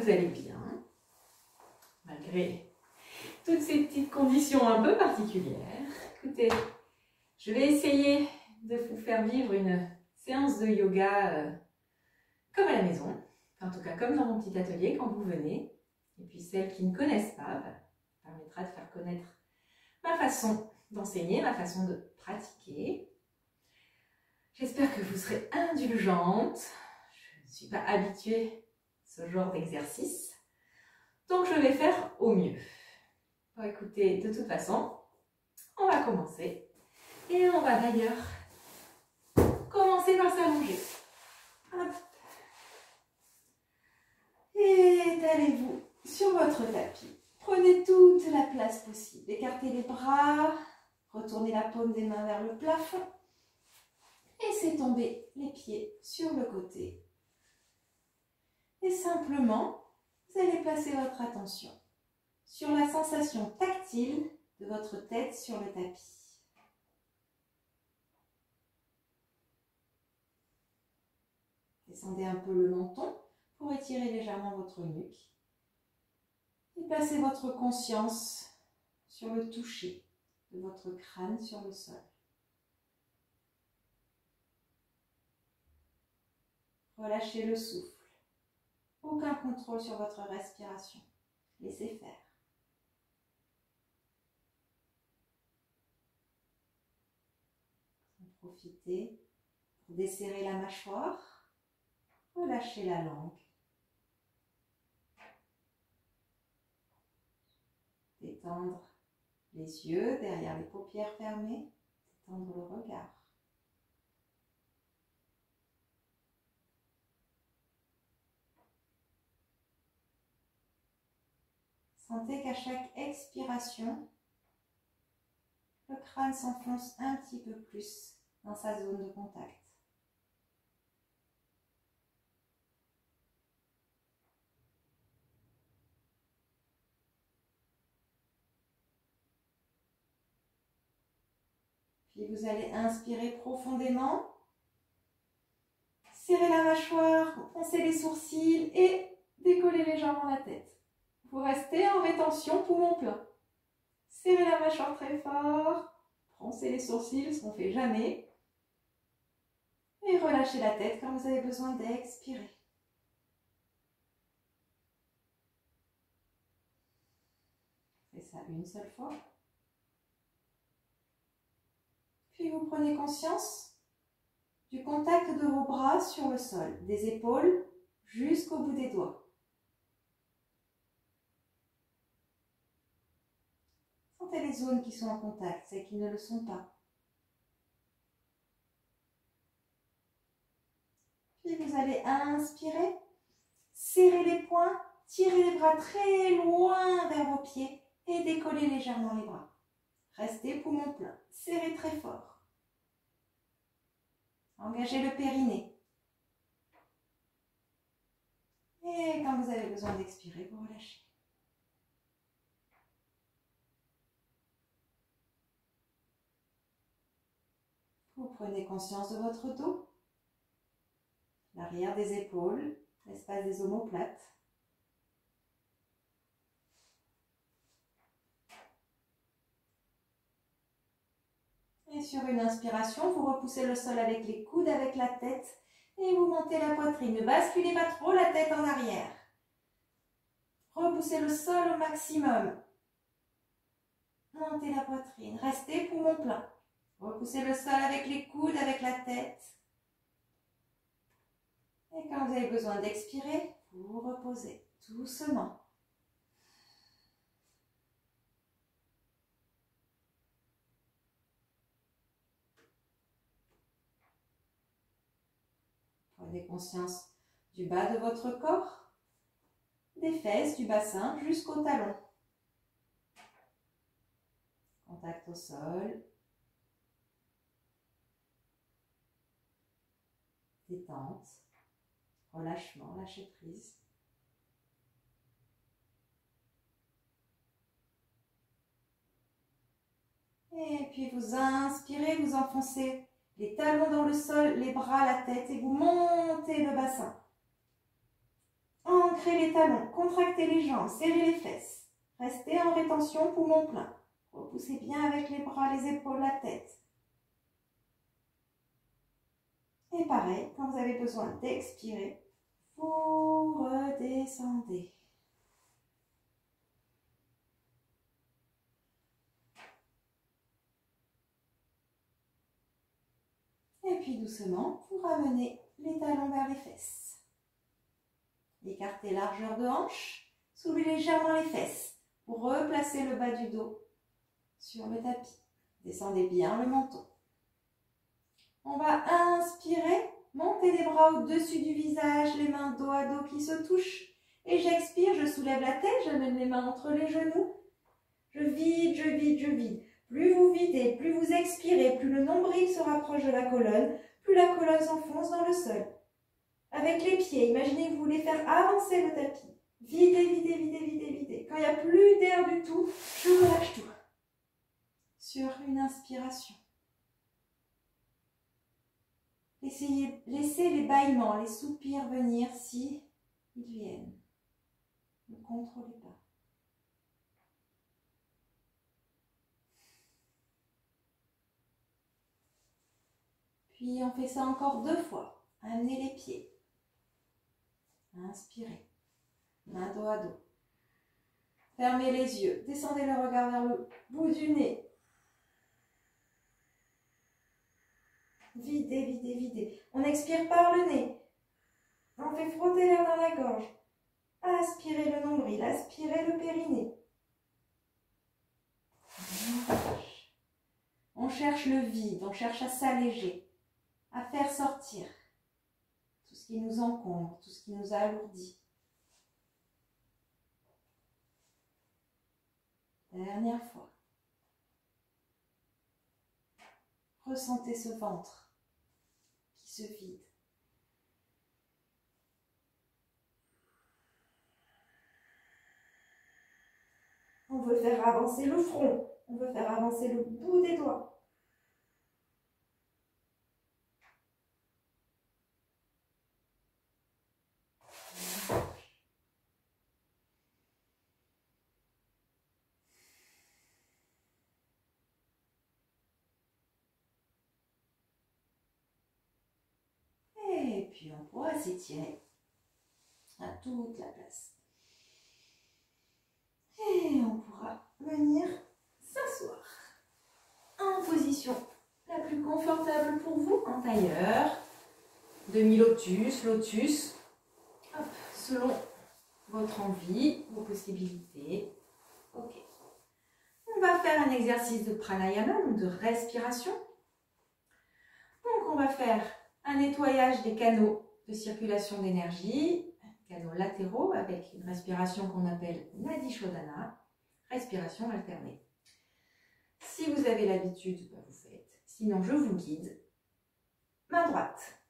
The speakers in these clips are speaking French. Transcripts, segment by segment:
vous allez bien, malgré toutes ces petites conditions un peu particulières. Écoutez, je vais essayer de vous faire vivre une séance de yoga comme à la maison, en tout cas comme dans mon petit atelier quand vous venez. Et puis celles qui ne connaissent pas, permettra de faire connaître ma façon d'enseigner, ma façon de pratiquer. J'espère que vous serez indulgente. Je ne suis pas habituée à ce genre d'exercice, donc je vais faire au mieux. Bon, écoutez, de toute façon, on va commencer. Et on va d'ailleurs commencer par s'allonger. Hop. Étalez-vous sur votre tapis. Prenez toute la place possible. Écartez les bras, retournez la paume des mains vers le plafond. Laissez tomber les pieds sur le côté. Et simplement, vous allez placer votre attention sur la sensation tactile de votre tête sur le tapis. Descendez un peu le menton pour étirer légèrement votre nuque. Et placez votre conscience sur le toucher de votre crâne sur le sol. Relâchez le souffle. Aucun contrôle sur votre respiration. Laissez faire. Profitez pour desserrer la mâchoire. Relâchez la langue. Détendre les yeux derrière les paupières fermées. Détendre le regard. Sentez qu'à chaque expiration, le crâne s'enfonce un petit peu plus dans sa zone de contact. Puis vous allez inspirer profondément, serrer la mâchoire, froncer les sourcils et décoller légèrement la tête. Vous restez en rétention poumon plein. Serrez la mâchoire très fort, froncez les sourcils, ce qu'on ne fait jamais. Et relâchez la tête quand vous avez besoin d'expirer. Faites ça une seule fois. Puis vous prenez conscience du contact de vos bras sur le sol, des épaules jusqu'au bout des doigts. Sentez les zones qui sont en contact, celles qui ne le sont pas. Puis vous allez inspirer, serrer les poings, tirer les bras très loin vers vos pieds et décoller légèrement les bras. Restez poumon plein, serrez très fort. Engagez le périnée. Et quand vous avez besoin d'expirer, vous relâchez. Vous prenez conscience de votre dos, l'arrière des épaules, l'espace des omoplates. Et sur une inspiration, vous repoussez le sol avec les coudes, avec la tête, et vous montez la poitrine. Ne basculez pas trop la tête en arrière. Repoussez le sol au maximum. Montez la poitrine, restez poumon plein. Repoussez le sol avec les coudes, avec la tête. Et quand vous avez besoin d'expirer, vous vous reposez doucement. Prenez conscience du bas de votre corps, des fesses, du bassin jusqu'au talon. Contact au sol. Détente, relâchement, lâcher prise. Et puis vous inspirez, vous enfoncez les talons dans le sol, les bras, la tête et vous montez le bassin. Ancrez Ancrez les talons, contractez les jambes, serrez les fesses. Restez en rétention, poumon plein. Repoussez bien avec les bras, les épaules, la tête. Et pareil, quand vous avez besoin d'expirer, vous redescendez. Et puis doucement, vous ramenez les talons vers les fesses. Écartez largeur de hanche, soulevez légèrement les fesses pour replacer le bas du dos sur le tapis. Descendez bien le menton. On va inspirer, monter les bras au-dessus du visage, les mains dos à dos qui se touchent. Et j'expire, je soulève la tête, j'amène les mains entre les genoux. Je vide, je vide, je vide. Plus vous videz, plus vous expirez, plus le nombril se rapproche de la colonne, plus la colonne s'enfonce dans le sol. Avec les pieds, imaginez que vous voulez faire avancer le tapis. Videz, videz, videz, videz, videz. Quand il n'y a plus d'air du tout, je relâche tout. Sur une inspiration. Laissez les bâillements, les soupirs venir si ils viennent. Ne contrôlez pas. Puis on fait ça encore 2 fois. Amenez les pieds. Inspirez. Main dos à dos. Fermez les yeux. Descendez le regard vers le bout du nez. Videz, videz, videz. On expire par le nez. On fait frotter l'air dans la gorge. Aspirez le nombril, aspirez le périnée. On cherche le vide, on cherche à s'alléger, à faire sortir tout ce qui nous encombre, tout ce qui nous alourdit. Dernière fois. Ressentez ce ventre qui se vide. On veut faire avancer le front, on veut faire avancer le bout des doigts. Et puis on pourra s'étirer à toute la place. Et on pourra venir s'asseoir en position la plus confortable pour vous, en tailleur, demi-lotus, lotus, hop, selon votre envie, vos possibilités. Ok. On va faire un exercice de pranayama, donc de respiration. Donc on va faire un nettoyage des canaux de circulation d'énergie, canaux latéraux avec une respiration qu'on appelle Nadi Shodhana, respiration alternée. Si vous avez l'habitude, vous faites. Sinon, je vous guide. Main droite,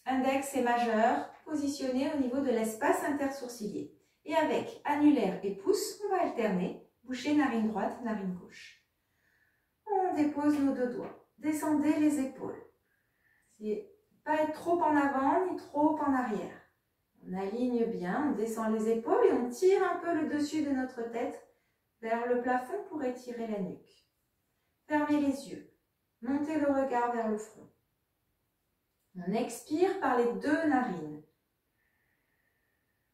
index et majeur positionnés au niveau de l'espace intersourcilier. Et avec annulaire et pouce, on va alterner, boucher narine droite, narine gauche. On dépose nos 2 doigts. Descendez les épaules. C'est pas être trop en avant ni trop en arrière. On aligne bien, on descend les épaules et on tire un peu le dessus de notre tête vers le plafond pour étirer la nuque. Fermez les yeux, montez le regard vers le front. On expire par les 2 narines.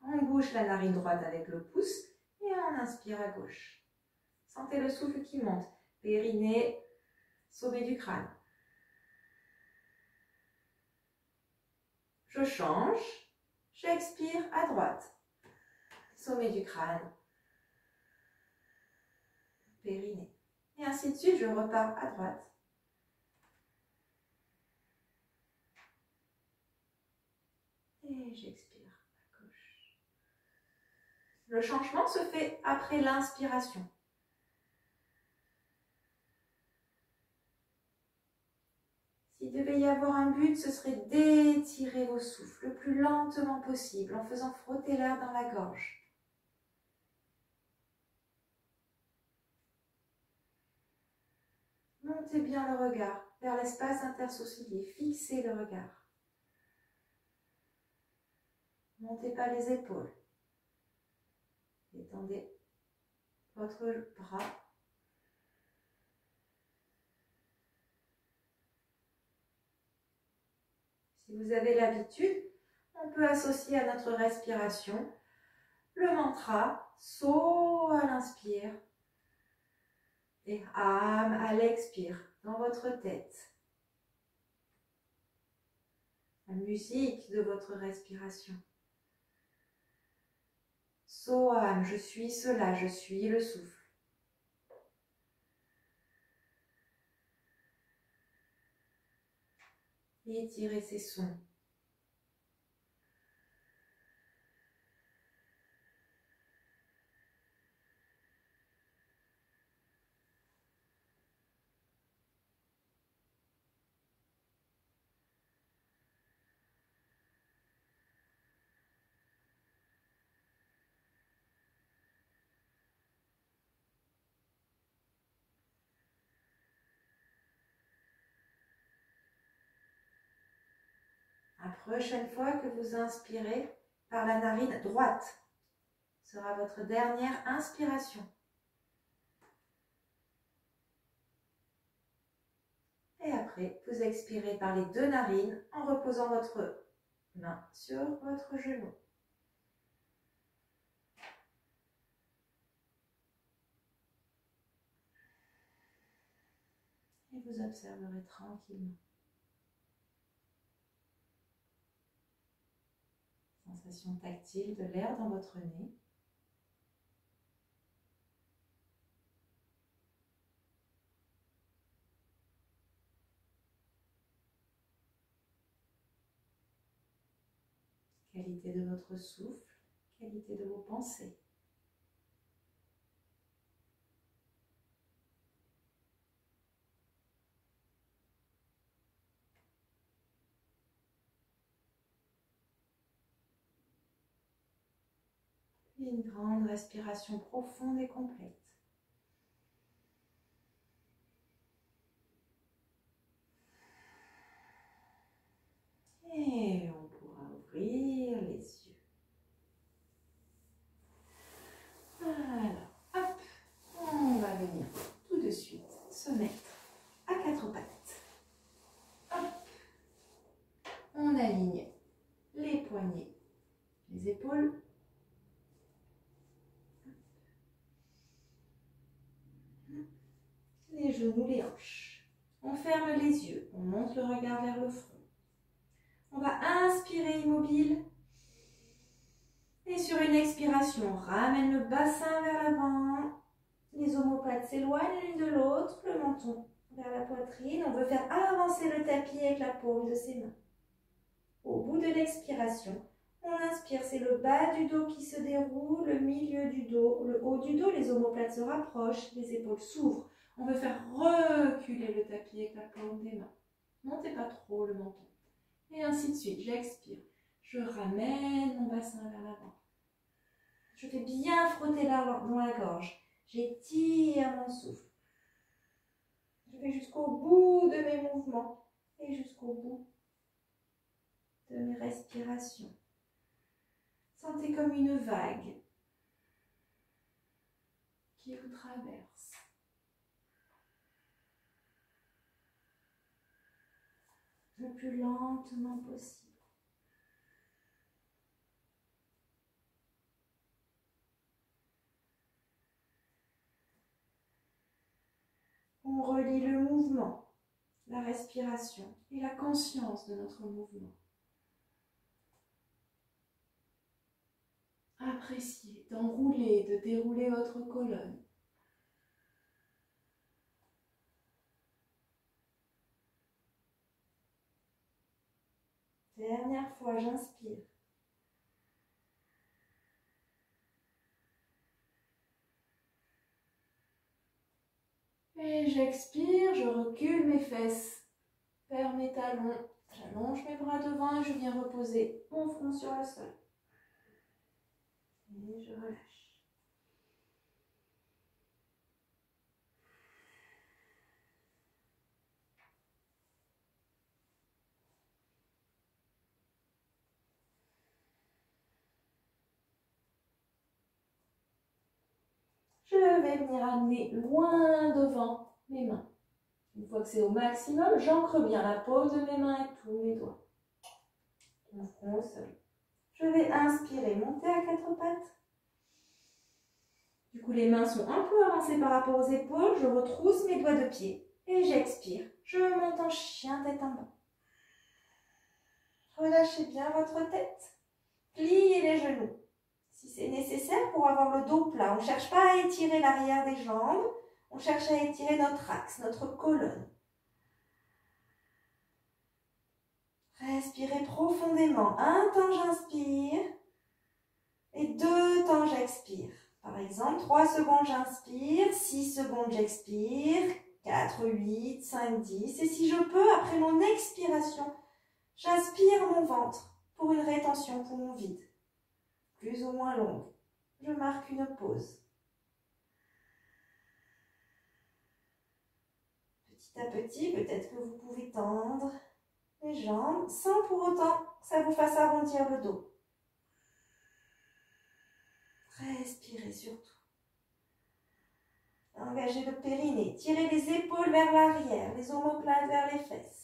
On bouche la narine droite avec le pouce et on inspire à gauche. Sentez le souffle qui monte, périnée, sommet du crâne. Je change, j'expire à droite, sommet du crâne, périnée. Et ainsi de suite, je repars à droite. Et j'expire à gauche. Le changement se fait après l'inspiration. S'il devait y avoir un but, ce serait d'étirer vos souffles le plus lentement possible en faisant frotter l'air dans la gorge. Montez bien le regard vers l'espace intersourcilier, fixez le regard. Montez pas les épaules. Détendez votre bras. Si vous avez l'habitude, on peut associer à notre respiration le mantra So à l'inspire et Am à l'expire dans votre tête. La musique de votre respiration. So Am, je suis cela, je suis le souffle. Et étirez ces sons. La prochaine fois que vous inspirez par la narine droite, sera votre dernière inspiration. Et après, vous expirez par les deux narines en reposant votre main sur votre genou. Et vous observerez tranquillement. Sensation tactile de l'air dans votre nez. Qualité de votre souffle, qualité de vos pensées. Et une grande respiration profonde et complète. Et on pourra ouvrir les yeux. Alors, hop, on va venir tout de suite se mettre à quatre pattes. Hop, on aligne les poignets, les épaules. Les genoux, les hanches. On ferme les yeux, on monte le regard vers le front. On va inspirer immobile. Et sur une expiration, on ramène le bassin vers l'avant. Les omoplates s'éloignent l'une de l'autre, le menton vers la poitrine. On veut faire avancer le tapis avec la paume de ses mains. Au bout de l'expiration, on inspire, c'est le bas du dos qui se déroule, le milieu du dos, le haut du dos, les omoplates se rapprochent, les épaules s'ouvrent. On veut faire reculer le tapis avec la paume des mains. Montez pas trop le menton. Et ainsi de suite, j'expire. Je ramène mon bassin vers l'avant. Je fais bien frotter dans la gorge. J'étire mon souffle. Je vais jusqu'au bout de mes mouvements et jusqu'au bout de mes respirations. Sentez comme une vague qui vous traverse. Le plus lentement possible. On relie le mouvement, la respiration et la conscience de notre mouvement. Appréciez d'enrouler, de dérouler votre colonne. Dernière fois, j'inspire. Et j'expire, je recule mes fesses vers mes talons. J'allonge mes bras devant et je viens reposer mon front sur le sol. Et je relâche. je vais venir amener loin devant mes mains. Une fois que c'est au maximum, j'ancre bien la paume de mes mains et tous mes doigts. Mon front au sol. Je vais inspirer, monter à quatre pattes. Du coup, les mains sont un peu avancées par rapport aux épaules. Je retrousse mes doigts de pied et j'expire. Je monte en chien tête en bas. Relâchez bien votre tête. Pliez les genoux. Si c'est nécessaire pour avoir le dos plat, on ne cherche pas à étirer l'arrière des jambes. On cherche à étirer notre axe, notre colonne. Respirez profondément. Un temps, j'inspire. Et 2 temps, j'expire. Par exemple, 3 secondes, j'inspire. 6 secondes, j'expire. 4, 8, 5, 10. Et si je peux, après mon expiration, j'aspire mon ventre pour une rétention poumon vide. Plus ou moins longue. Je marque une pause. Petit à petit, peut-être que vous pouvez tendre les jambes sans pour autant que ça vous fasse arrondir le dos. Respirez surtout. Engagez le périnée. Tirez les épaules vers l'arrière, les omoplates vers les fesses.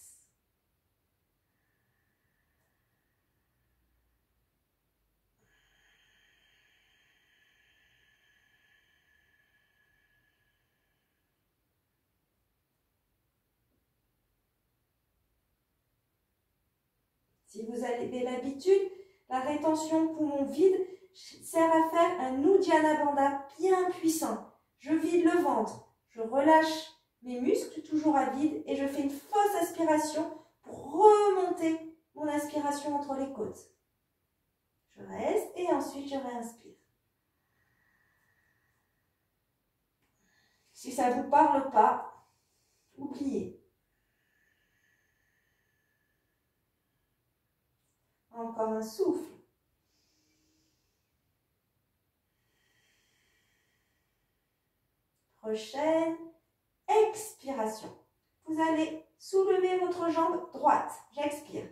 Si vous avez l'habitude, la rétention poumon vide sert à faire un Uddiyana Bandha bien puissant. Je vide le ventre, je relâche mes muscles toujours à vide et je fais une fausse aspiration pour remonter mon aspiration entre les côtes. Je reste et ensuite je réinspire. Si ça ne vous parle pas, oubliez. Encore un souffle. Prochaine expiration. Vous allez soulever votre jambe droite. J'expire.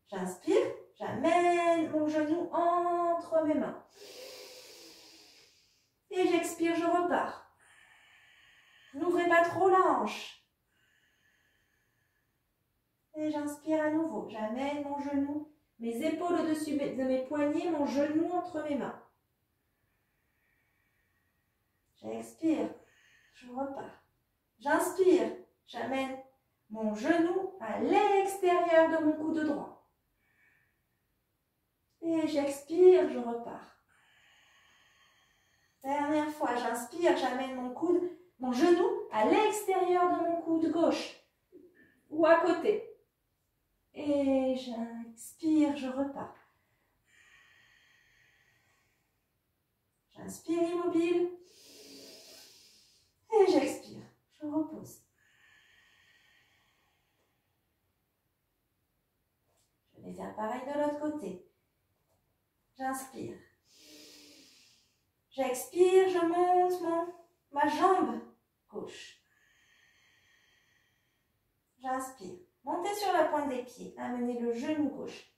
J'inspire. J'amène mon genou entre mes mains. Et j'expire, je repars. N'ouvrez pas trop la hanche. Et j'inspire à nouveau. J'amène mon genou, mes épaules au-dessus de mes poignets, mon genou entre mes mains. J'expire, je repars. J'inspire, j'amène mon genou à l'extérieur de mon coude droit. Et j'expire, je repars. Dernière fois, j'inspire, j'amène mon genou à l'extérieur de mon coude gauche ou à côté. Et j'inspire, je repars. J'inspire immobile. Et j'expire, je repose. Je vais faire pareil de l'autre côté. J'inspire. J'expire, je monte ma jambe gauche. J'inspire. Montez sur la pointe des pieds. Amenez le genou gauche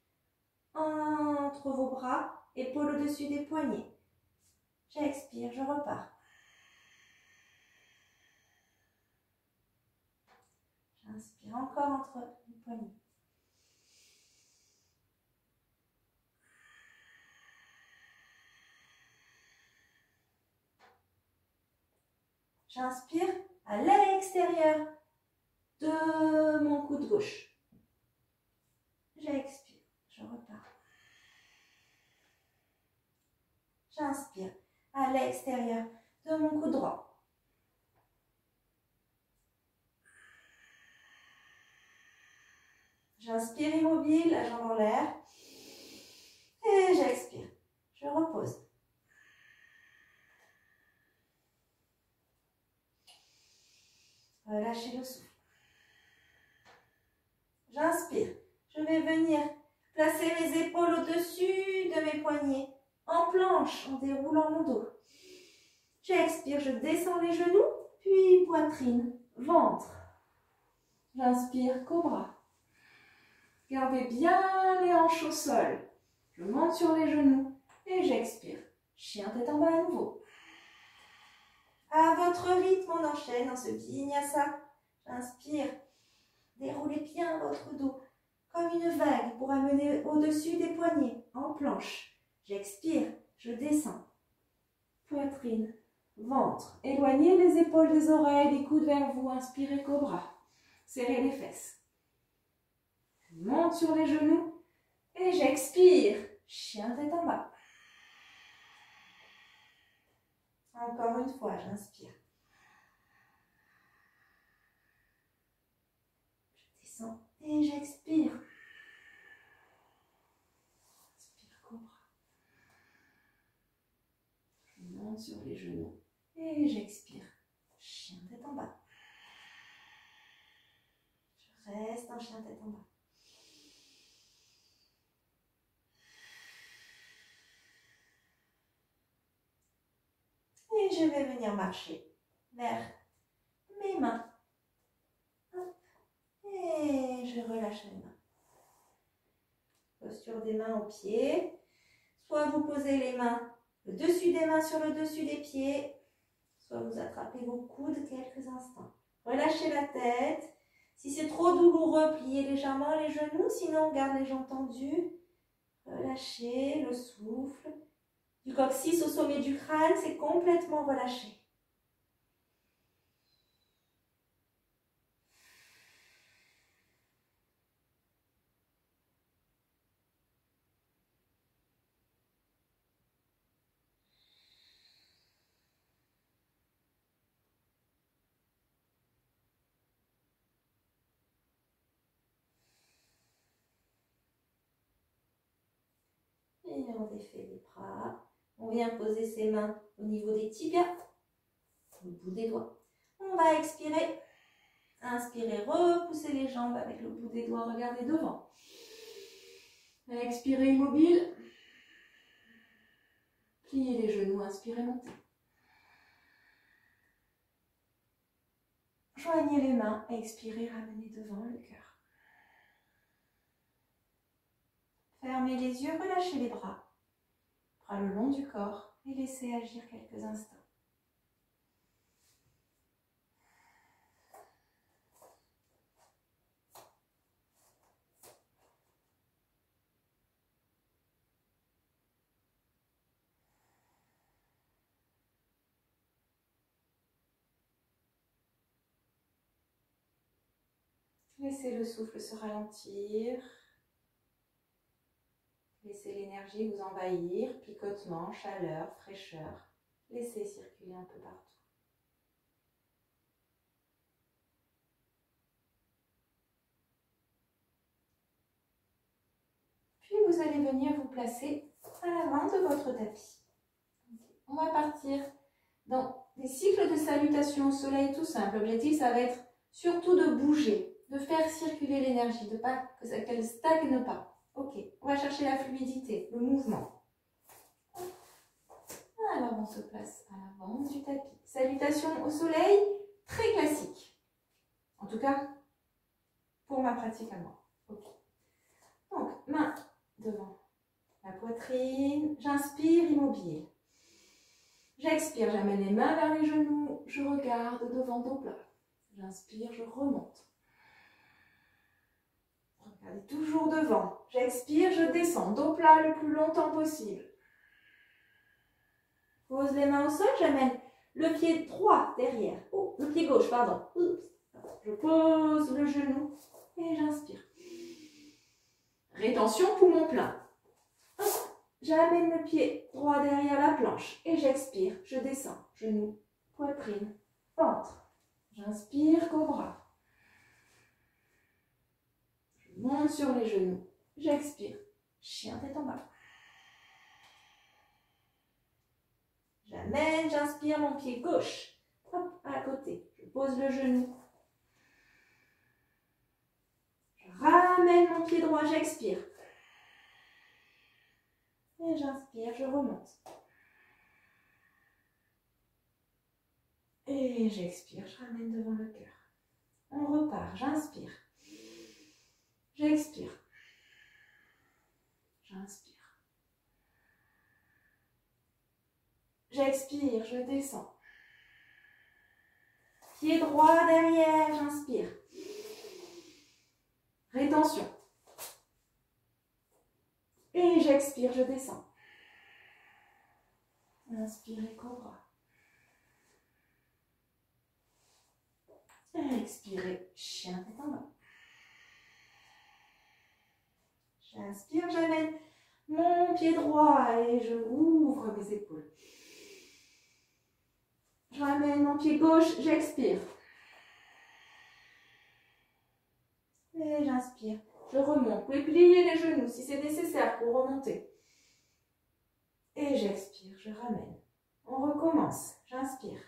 entre vos bras, épaules au-dessus des poignets. J'expire, je repars. J'inspire encore entre les poignets. J'inspire à l'extérieur de mon coude gauche. J'expire, je repars. J'inspire à l'extérieur de mon coude droit. J'inspire immobile, la jambe en l'air. Et j'expire, je repose. Relâchez le souffle. J'inspire. Je vais venir placer mes épaules au-dessus de mes poignets, en planche, en déroulant mon dos. J'expire, je descends les genoux, puis poitrine, ventre. J'inspire, cobra. Gardez bien les hanches au sol. Je monte sur les genoux Et j'expire. Chien tête en bas à nouveau. À votre rythme, on enchaîne dans ce vinyasa. J'inspire. Déroulez bien votre dos comme une vague pour amener au-dessus des poignets en planche. J'expire, je descends. Poitrine, ventre. Éloignez les épaules des oreilles, les coudes vers vous. Inspirez, cobra. Serrez les fesses. Je monte sur les genoux et j'expire. Chien tête en bas. Encore une fois, j'inspire. Je descends et j'expire. Inspire, cobra. Je monte sur les genoux et j'expire. Chien tête en bas. Je reste en chien tête en bas. Et je vais venir marcher vers mes mains. Hop. Et je relâche les mains. Posture des mains aux pieds. Soit vous posez les mains, le dessus des mains sur le dessus des pieds. Soit vous attrapez vos coudes quelques instants. Relâchez la tête. Si c'est trop douloureux, pliez légèrement les genoux. Sinon, on garde les jambes tendues. Relâchez le souffle. Du coccyx au sommet du crâne, c'est complètement relâché. Et on défait les bras. On vient poser ses mains au niveau des tibias, au bout des doigts. On va expirer. Inspirez, repoussez les jambes avec le bout des doigts, regardez devant. Expirez immobile. Pliez les genoux, inspirez, montez. Joignez les mains, expirez, ramenez devant le cœur. Fermez les yeux, relâchez les bras. Bras le long du corps et laissez agir quelques instants. Laissez le souffle se ralentir. Laissez l'énergie vous envahir, picotement, chaleur, fraîcheur. Laissez circuler un peu partout. Puis vous allez venir vous placer à l'avant de votre tapis. On va partir dans des cycles de salutation au soleil tout simple. L'objectif, ça va être surtout de bouger, de faire circuler l'énergie, de pas qu'elle ne stagne pas. Ok, on va chercher la fluidité, le mouvement. Alors on se place à l'avant du tapis. Salutation au soleil, très classique. En tout cas, pour ma pratique à moi. Ok. Donc, main devant la poitrine. J'inspire, immobile. J'expire, j'amène les mains vers les genoux. Je regarde devant, dos plat. J'inspire, je remonte. Regardez toujours devant. J'expire, je descends, dos plat le plus longtemps possible. Pose les mains au sol, j'amène le pied droit derrière. Oh, le pied gauche, pardon. Oups. Je pose le genou et j'inspire. Rétention, poumon plein. J'amène le pied droit derrière la planche et j'expire. Je descends, genou, poitrine, ventre. J'inspire, cobra. Je monte sur les genoux. J'expire. Chien tête en bas. J'amène, j'inspire mon pied gauche. Hop, à côté. Je pose le genou. Je ramène mon pied droit, j'expire. Et j'inspire, je remonte. Et j'expire, je ramène devant le cœur. On repart, j'inspire. J'expire. J'inspire. j'expire, je descends. Pied droit derrière, j'inspire. Rétention. Et j'expire, je descends. Inspirez, cobra. Expirez, chien tête en bas. J'inspire, j'amène mon pied droit et je ouvre mes épaules. Je ramène mon pied gauche, j'expire. Et j'inspire, je remonte. Vous pouvez plier les genoux si c'est nécessaire pour remonter. Et j'expire, je ramène. On recommence, j'inspire.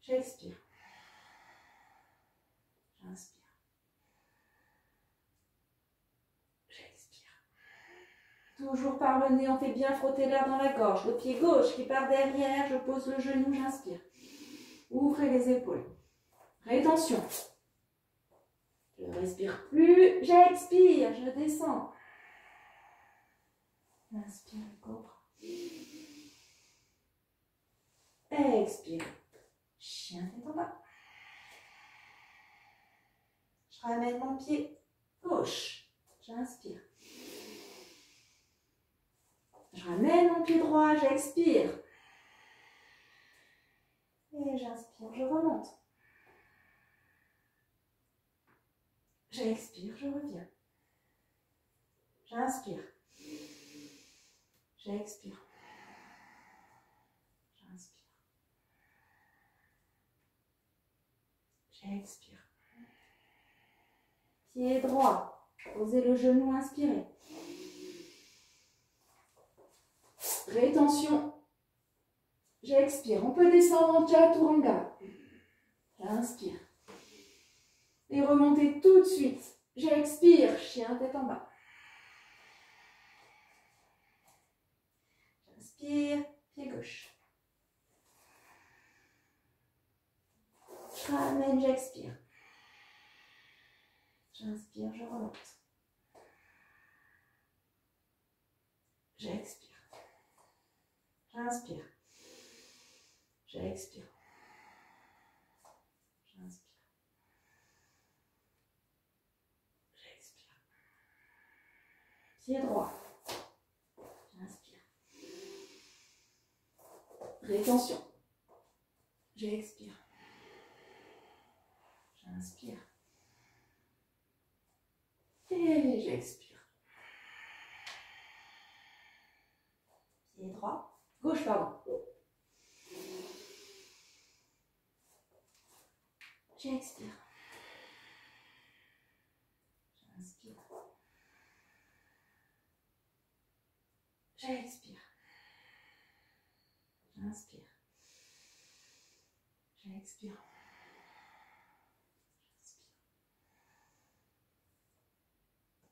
J'expire. J'inspire. J'expire. Toujours par le nez, on fait bien frotter l'air dans la gorge. Le pied gauche qui part derrière, je pose le genou, j'inspire. Ouvrez les épaules. Rétention. Je ne respire plus, j'expire, je descends. Inspire, cobra. Expire. Chien tête en bas. Je ramène mon pied gauche. J'inspire. Je ramène mon pied droit, j'expire. Et j'inspire, je remonte. J'expire, je reviens. J'inspire. J'expire. J'inspire. J'expire. Pied droit. Posez le genou, inspirez. Rétention. J'expire. On peut descendre en chaturanga. J'inspire. Et remontez tout de suite. J'expire. Chien tête en bas. J'inspire. Pied gauche. Je ramène, j'expire. J'inspire, je remonte. J'expire. J'inspire. J'expire. J'inspire. J'expire. Pied droit. J'inspire. Rétention. J'expire. J'inspire. Et j'expire. Pied droit. Gauche, pardon. J'expire. J'inspire. J'expire. J'inspire. J'expire.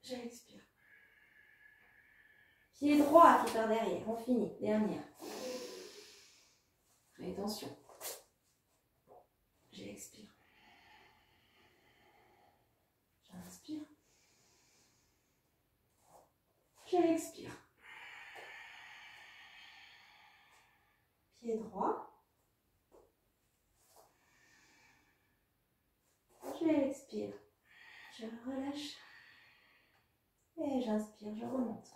J'expire. Pied droit qui part derrière. On finit. Dernière. Rétention. J'expire. J'inspire. J'expire. Pied droit. J'expire. Je relâche. Et j'inspire, je remonte.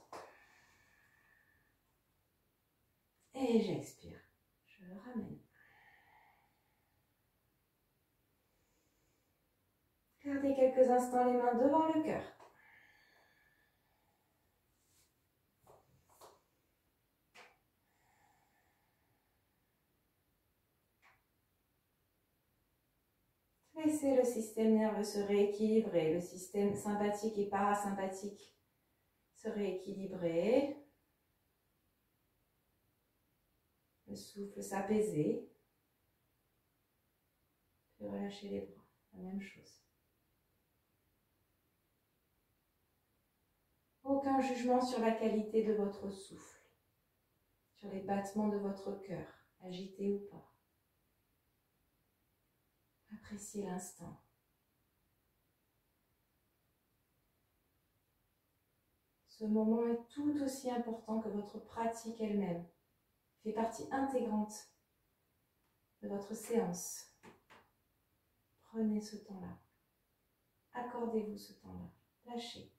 Et j'expire, je ramène. Gardez quelques instants les mains devant le cœur. Laissez le système nerveux se rééquilibrer, le système sympathique et parasympathique se rééquilibrer. Le souffle s'apaiser. Puis relâcher les bras, la même chose. Aucun jugement sur la qualité de votre souffle, sur les battements de votre cœur, agité ou pas. Appréciez l'instant. Ce moment est tout aussi important que votre pratique elle-même. fait partie intégrante de votre séance. Prenez ce temps-là. Accordez-vous ce temps-là. Lâchez.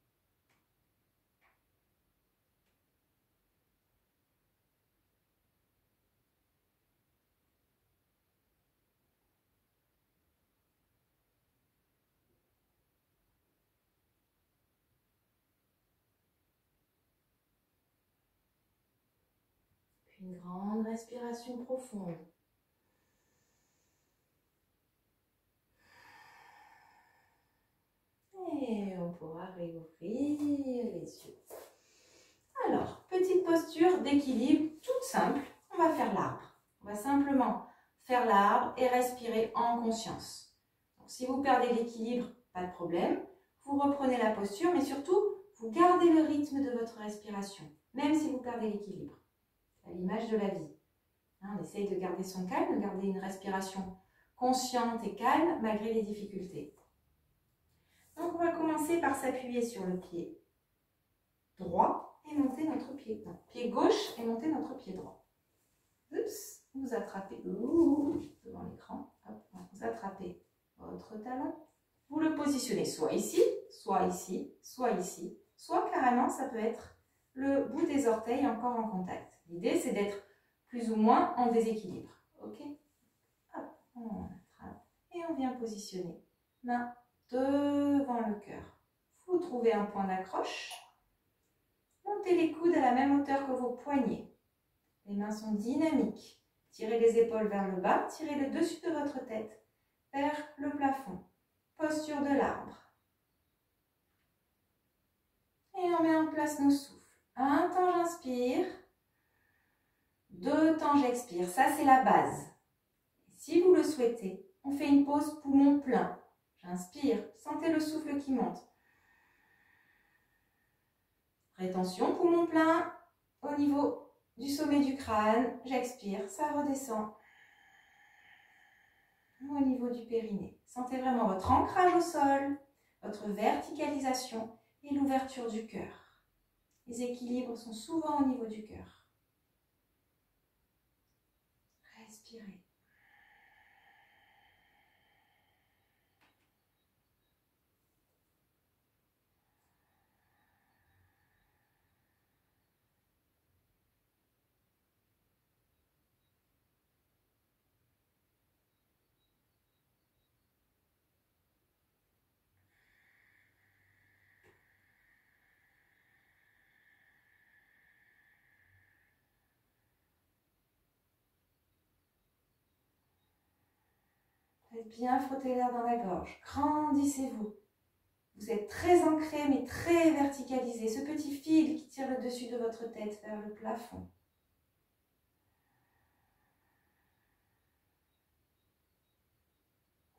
Puis une grande respiration profonde. Et on pourra réouvrir les yeux. Alors, petite posture d'équilibre toute simple. On va faire l'arbre. On va simplement faire l'arbre et respirer en conscience. Donc, si vous perdez l'équilibre, pas de problème. Vous reprenez la posture, mais surtout, vous gardez le rythme de votre respiration, même si vous perdez l'équilibre. C'est à l'image de la vie. Hein, on essaye de garder son calme, de garder une respiration consciente et calme malgré les difficultés. Donc, on va commencer par s'appuyer sur le pied droit et monter notre pied. Non, pied gauche et monter notre pied droit. Oups, vous attrapez devant l'écran. Vous attrapez votre talon. Vous le positionnez soit ici, soit ici, soit ici, soit carrément, ça peut être le bout des orteils encore en contact. L'idée, c'est d'être plus ou moins en déséquilibre. Ok? Hop, on attrape et on vient positionner. Main devant le cœur. Vous trouvez un point d'accroche. Montez les coudes à la même hauteur que vos poignets. Les mains sont dynamiques. Tirez les épaules vers le bas, tirez le dessus de votre tête vers le plafond. Posture de l'arbre. Et on met en place nos souffles. Un temps j'inspire, 2 temps j'expire. Ça c'est la base. Si vous le souhaitez, on fait une pause poumon plein. J'inspire, sentez le souffle qui monte. Rétention, poumon plein au niveau du sommet du crâne. J'expire, ça redescend au niveau du périnée. Sentez vraiment votre ancrage au sol, votre verticalisation et l'ouverture du cœur. Les équilibres sont souvent au niveau du cœur. Respirez. Faites bien frotter l'air dans la gorge. Grandissez-vous. Vous êtes très ancré mais très verticalisé. Ce petit fil qui tire le dessus de votre tête vers le plafond.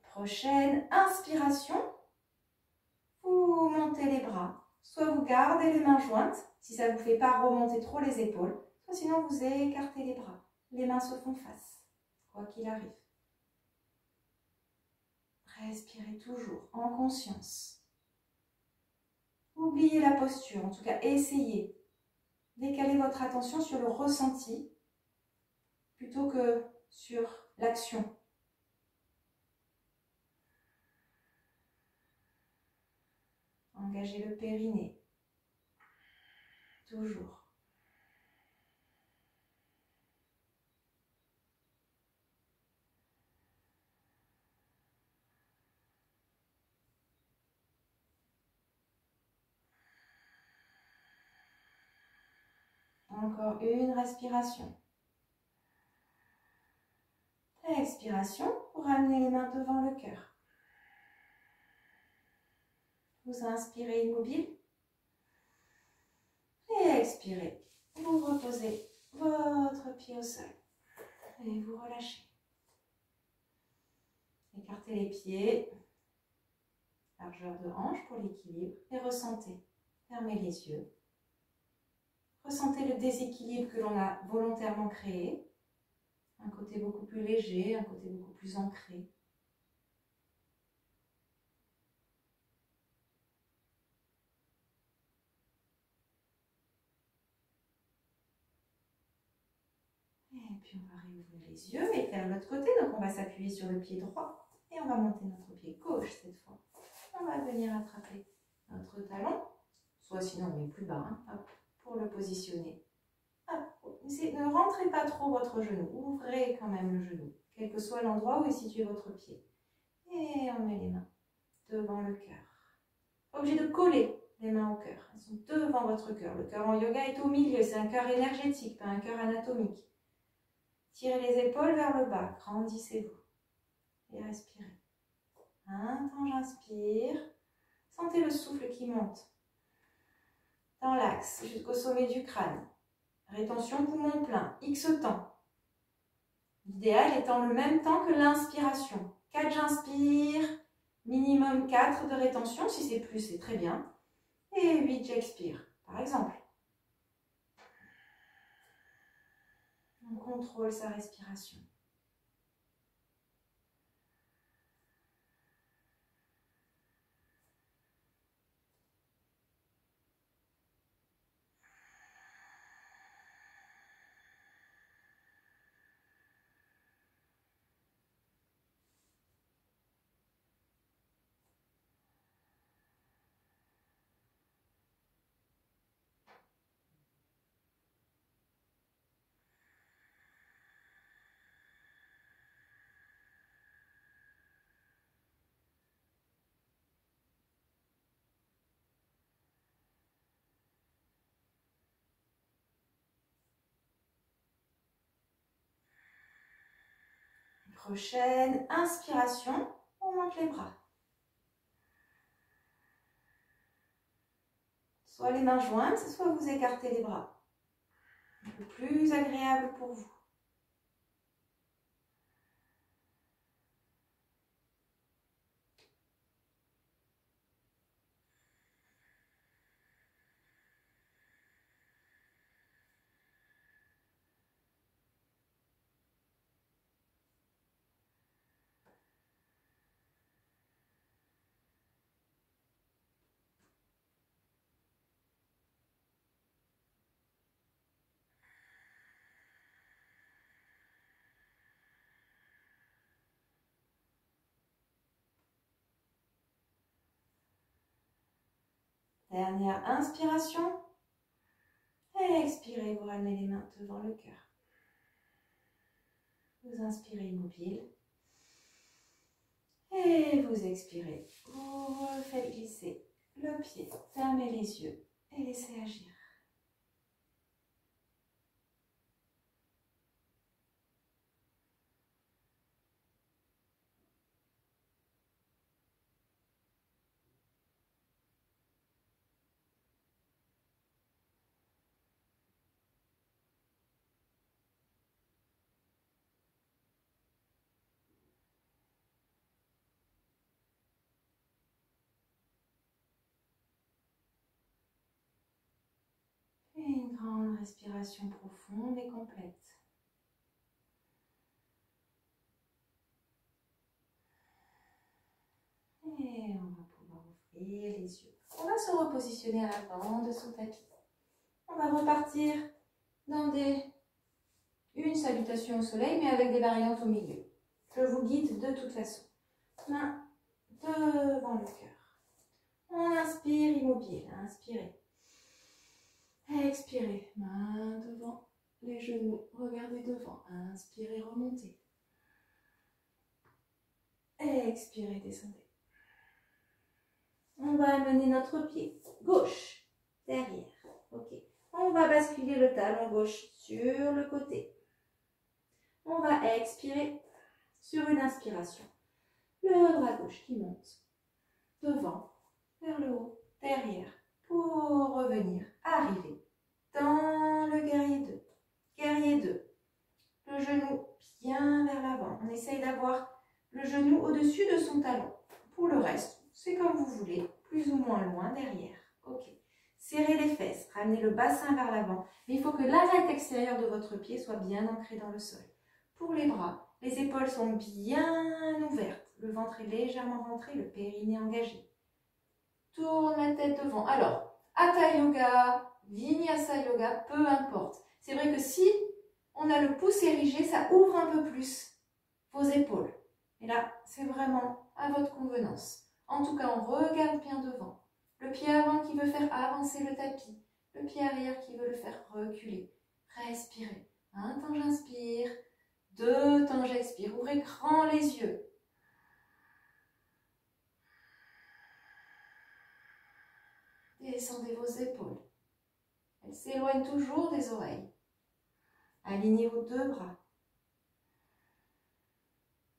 Prochaine inspiration. Vous montez les bras. Soit vous gardez les mains jointes, si ça ne vous fait pas remonter trop les épaules. Soit sinon vous écartez les bras. Les mains se font face, quoi qu'il arrive. Respirez toujours en conscience. Oubliez la posture, en tout cas essayez. Décalez votre attention sur le ressenti plutôt que sur l'action. Engagez le périnée. Toujours. Encore une respiration. Expiration pour ramener les mains devant le cœur. Vous inspirez immobile. Et expirez. Vous reposez votre pied au sol. Et vous relâchez. Écartez les pieds. Largeur de hanche pour l'équilibre. Et ressentez. Fermez les yeux. Ressentez le déséquilibre que l'on a volontairement créé. Un côté beaucoup plus léger, un côté beaucoup plus ancré. Et puis on va réouvrir les yeux et faire l'autre côté. Donc on va s'appuyer sur le pied droit et on va monter notre pied gauche cette fois. On va venir attraper notre talon, soit sinon on met plus bas, hein, hop, pour le positionner. Hop. Ne rentrez pas trop votre genou, ouvrez quand même le genou, quel que soit l'endroit où est situé votre pied. Et on met les mains devant le cœur. Pas obligé de coller les mains au cœur, elles sont devant votre cœur. Le cœur en yoga est au milieu, c'est un cœur énergétique, pas un cœur anatomique. Tirez les épaules vers le bas, grandissez-vous et respirez. Un temps j'inspire, sentez le souffle qui monte dans l'axe jusqu'au sommet du crâne. Rétention poumon plein, X temps. L'idéal étant le même temps que l'inspiration. 4 j'inspire, minimum 4 de rétention, si c'est plus c'est très bien. Et 8 j'expire, par exemple. On contrôle sa respiration. Prochaine inspiration, on monte les bras. Soit les mains jointes, soit vous écartez les bras. Le plus agréable pour vous. Dernière inspiration. Et expirez, vous ramenez les mains devant le cœur. Vous inspirez immobile. Et vous expirez. Vous faites glisser le pied. Fermez les yeux et laissez agir. Et une grande respiration profonde et complète. Et on va pouvoir ouvrir les yeux. On va se repositionner à l'avant de son tapis. On va repartir dans une salutation au soleil, mais avec des variantes au milieu. Je vous guide de toute façon. Main devant le cœur. On inspire immobile. Inspirez. Expirez. Main devant les genoux. Regardez devant. Inspirez, remontez. Expirez, descendez. On va amener notre pied gauche derrière. Ok. On va basculer le talon gauche sur le côté. On va expirer sur une inspiration. Le bras gauche qui monte devant, vers le haut, derrière, pour revenir, arriver dans le guerrier 2. Guerrier 2. Le genou bien vers l'avant. On essaye d'avoir le genou au-dessus de son talon. Pour le reste, c'est comme vous voulez, plus ou moins loin derrière. Ok. Serrez les fesses, ramenez le bassin vers l'avant. Mais il faut que l'arête extérieure de votre pied soit bien ancrée dans le sol. Pour les bras, les épaules sont bien ouvertes. Le ventre est légèrement rentré, le périnée engagé. Tourne la tête devant. Alors, Hatha Yoga, Vinyasa Yoga, peu importe. C'est vrai que si on a le pouce érigé, ça ouvre un peu plus vos épaules. Et là, c'est vraiment à votre convenance. En tout cas, on regarde bien devant. Le pied avant qui veut faire avancer le tapis. Le pied arrière qui veut le faire reculer. Respirez. Un temps j'inspire. 2 temps j'expire. Ouvrez grand les yeux. Descendez vos épaules. Elles s'éloignent toujours des oreilles. Alignez vos 2 bras.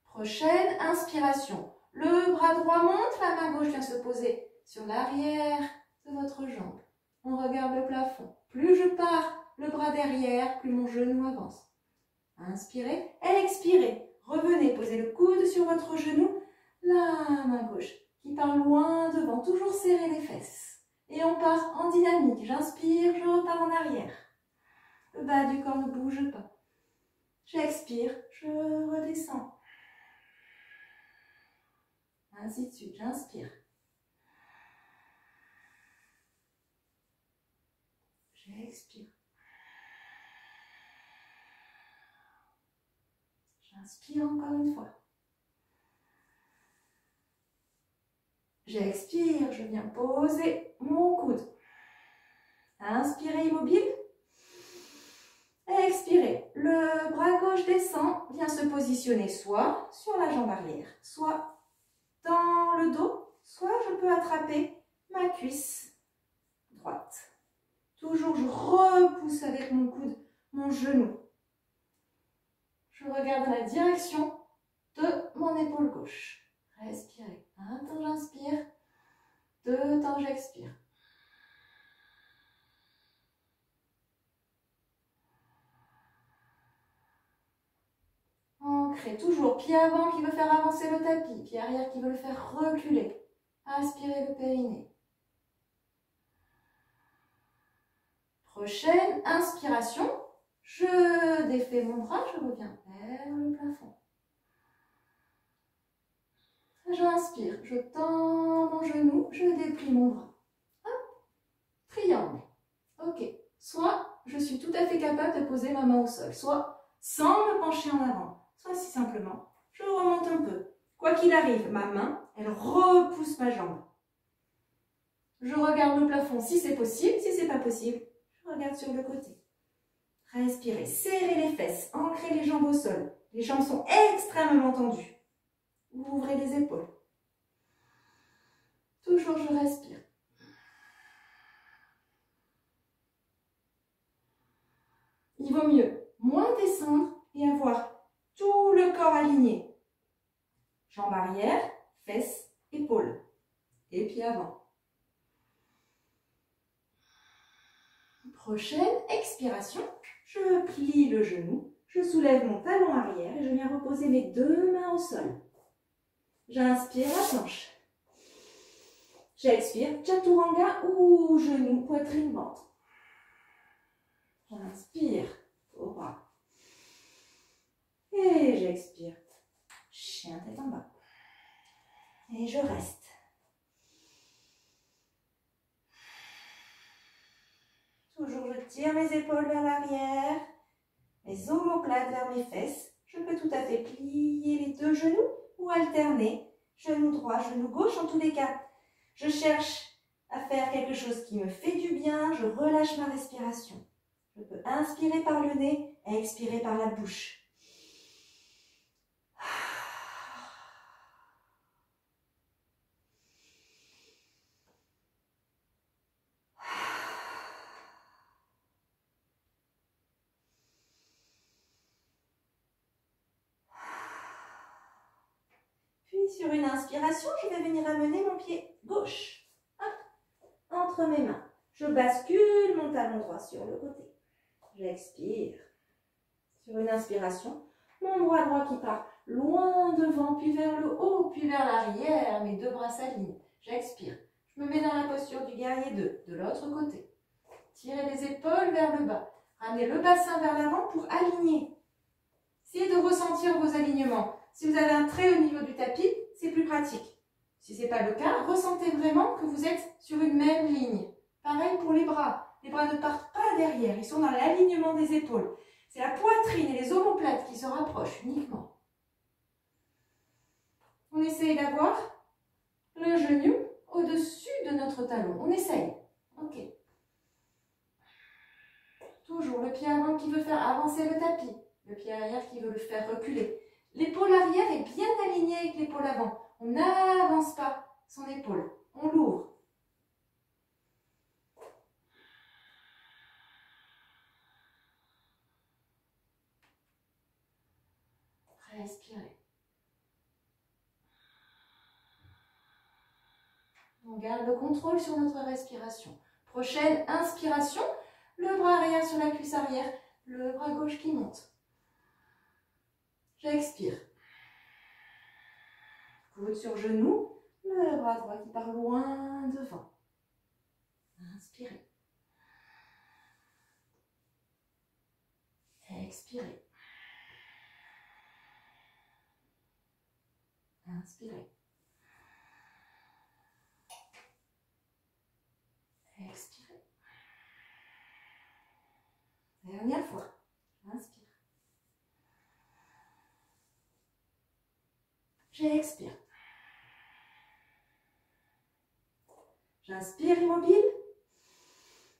Prochaine inspiration. Le bras droit monte, la main gauche vient se poser sur l'arrière de votre jambe. On regarde le plafond. Plus je pars le bras derrière, plus mon genou avance. Inspirez, expirez. Revenez, posez le coude sur votre genou, la main gauche qui part loin devant, toujours serrer les fesses. Et on part en dynamique. J'inspire, je repars en arrière. Le bas du corps ne bouge pas. J'expire, je redescends. Ainsi de suite, j'inspire. J'expire. J'inspire encore une fois. J'expire, je viens poser mon coude. Inspirez, immobile. Expirez. Le bras gauche descend, vient se positionner soit sur la jambe arrière, soit dans le dos, soit je peux attraper ma cuisse droite. Toujours, je repousse avec mon coude mon genou. Je regarde la direction de mon épaule gauche. Respirez. Un temps j'inspire, 2 temps j'expire. Ancrez toujours, pied avant qui veut faire avancer le tapis, pied arrière qui veut le faire reculer. Aspirez le périnée. Prochaine inspiration, je défais mon bras, je reviens vers le plafond. J'inspire, je tends mon genou, je déplie mon bras. Hop, triangle. Ok. Soit je suis tout à fait capable de poser ma main au sol, soit sans me pencher en avant, soit si simplement je remonte un peu. Quoi qu'il arrive, ma main, elle repousse ma jambe. Je regarde le plafond si c'est possible, si c'est pas possible, je regarde sur le côté. Respirez, serrez les fesses, ancrez les jambes au sol. Les jambes sont extrêmement tendues. Ouvrez les épaules. Toujours je respire. Il vaut mieux moins descendre et avoir tout le corps aligné. Jambes arrière, fesses, épaules. Et pieds avant. Prochaine expiration, je plie le genou, je soulève mon talon arrière et je viens reposer mes 2 mains au sol. J'inspire la planche. J'expire, chaturanga ou genou, poitrine, ventre. J'inspire, au bras. Et j'expire, chien tête en bas. Et je reste. Toujours je tire mes épaules vers l'arrière, mes omoplates vers mes fesses. Je peux tout à fait plier les 2 genoux ou alterner. Genou droit, genou gauche, en tous les cas. Je cherche à faire quelque chose qui me fait du bien. Je relâche ma respiration. Je peux inspirer par le nez et expirer par la bouche. Puis sur une inspiration, je vais venir amener mon pied gauche. Hop, entre mes mains. Je bascule mon talon droit sur le côté. J'expire. Sur une inspiration, mon bras droit qui part loin devant, puis vers le haut, puis vers l'arrière. Mes 2 bras s'alignent. J'expire. Je me mets dans la posture du guerrier 2, de l'autre côté. Tirez les épaules vers le bas. Ramenez le bassin vers l'avant pour aligner. Essayez de ressentir vos alignements. Si vous avez un trait au niveau du tapis, c'est plus pratique. Si ce n'est pas le cas, ressentez vraiment que vous êtes sur une même ligne. Pareil pour les bras. Les bras ne partent pas derrière, ils sont dans l'alignement des épaules. C'est la poitrine et les omoplates qui se rapprochent uniquement. On essaye d'avoir le genou au-dessus de notre talon. On essaye. Ok. Toujours le pied avant qui veut faire avancer le tapis. Le pied arrière qui veut le faire reculer. L'épaule arrière est bien alignée avec l'épaule avant. On n'avance pas son épaule. On l'ouvre. Respirez. On garde le contrôle sur notre respiration. Prochaine inspiration, le bras arrière sur la cuisse arrière, le bras gauche qui monte. J'expire. Coude sur genou, le bras droit qui part loin devant. Inspirez. Expirez. Inspirez. Expirez. Dernière fois. Inspire. J'expire. J'inspire immobile.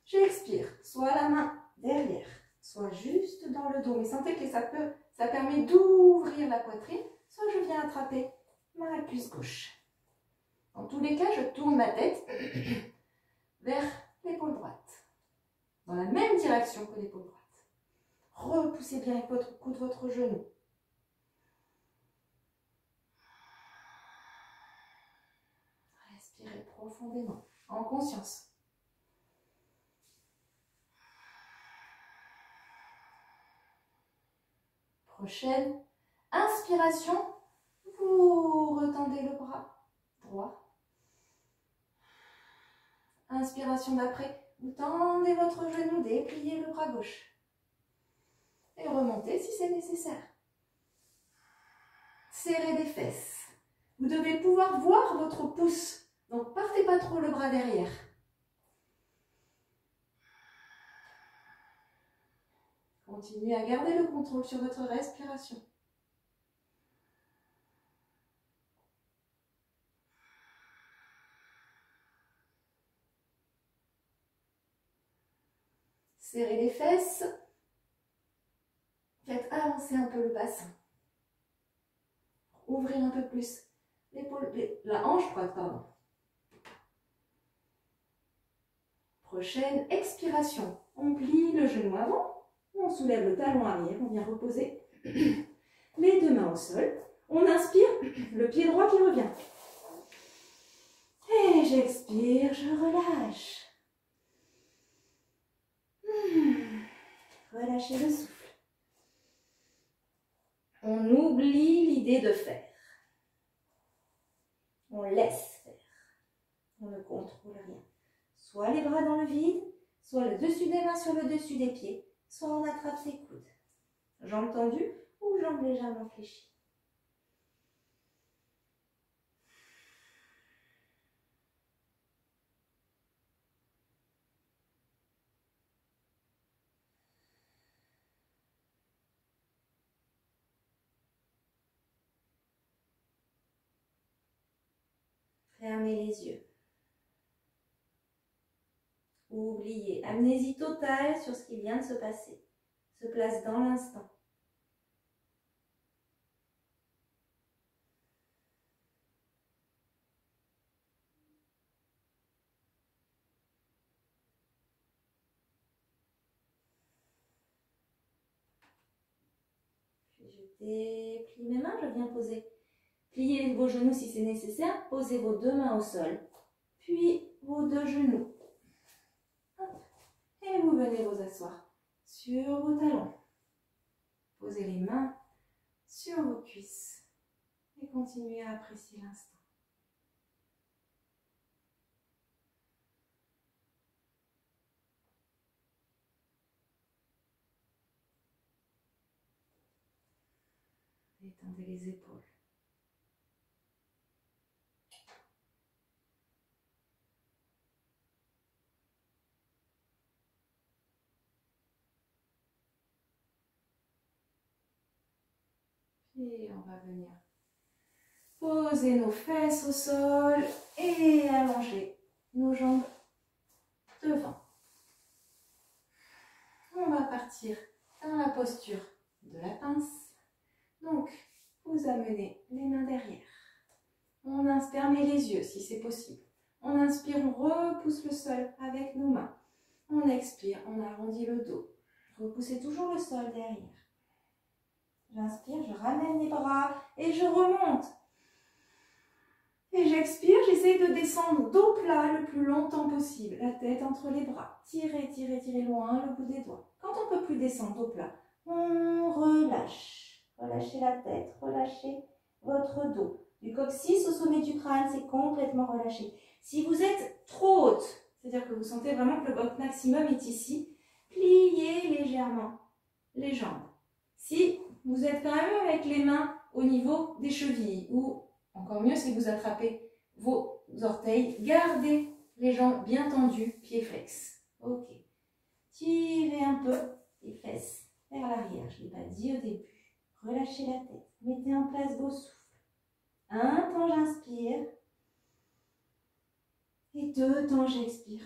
J'expire. Soit la main derrière, soit juste dans le dos. Mais sentez que ça permet d'ouvrir la poitrine. Soit je viens attraper ma cuisse gauche. Dans tous les cas, je tourne ma tête vers l'épaule droite. Dans la même direction que l'épaule droite. Repoussez bien avec votre coude votre genou. Respirez profondément, en conscience. Prochaine inspiration, vous retendez le bras droit. Inspiration d'après, vous tendez votre genou, dépliez le bras gauche. Et remontez si c'est nécessaire. Serrez les fesses. Vous devez pouvoir voir votre pouce. Donc, partez pas trop le bras derrière. Continuez à garder le contrôle sur votre respiration. Serrez les fesses. Faites avancer un peu le bassin. Ouvrez un peu plus l'épaule, la hanche droite, pardon. Prochaine expiration. On plie le genou avant. On soulève le talon arrière. On vient reposer les deux mains au sol. On inspire, le pied droit qui revient. Et j'expire, je relâche. Relâchez le souffle. On oublie l'idée de faire. On laisse faire. On ne contrôle rien. Soit les bras dans le vide, soit le dessus des mains sur le dessus des pieds, soit on attrape ses coudes. Jambes tendues ou jambes légèrement fléchies. Fermez les yeux. Oubliez, amnésie totale sur ce qui vient de se passer. Se place dans l'instant. Puis je déplie mes mains, je viens poser. Pliez vos genoux si c'est nécessaire. Posez vos deux mains au sol. Puis vos deux genoux. Et vous venez vous asseoir sur vos talons. Posez les mains sur vos cuisses. Et continuez à apprécier l'instant. Détendez les épaules. Et on va venir poser nos fesses au sol et allonger nos jambes devant. On va partir dans la posture de la pince. Donc, vous amenez les mains derrière. On inspire, fermez les yeux si c'est possible. On inspire, on repousse le sol avec nos mains. On expire, on arrondit le dos. Repoussez toujours le sol derrière. J'inspire, je ramène les bras et je remonte. Et j'expire, j'essaye de descendre dos plat le plus longtemps possible. La tête entre les bras. Tirez, tirez, tirez loin le bout des doigts. Quand on ne peut plus descendre dos plat, on relâche. Relâchez la tête, relâchez votre dos. Du coccyx au sommet du crâne, c'est complètement relâché. Si vous êtes trop haute, c'est-à-dire que vous sentez vraiment que votre maximum est ici, pliez légèrement les jambes. Si vous êtes quand même avec les mains au niveau des chevilles, ou encore mieux si vous attrapez vos orteils, gardez les jambes bien tendues, pieds flex. Ok. Tirez un peu les fesses vers l'arrière, je ne l'ai pas dit au début. Relâchez la tête, mettez en place vos souffles. Un temps j'inspire et 2 temps j'expire.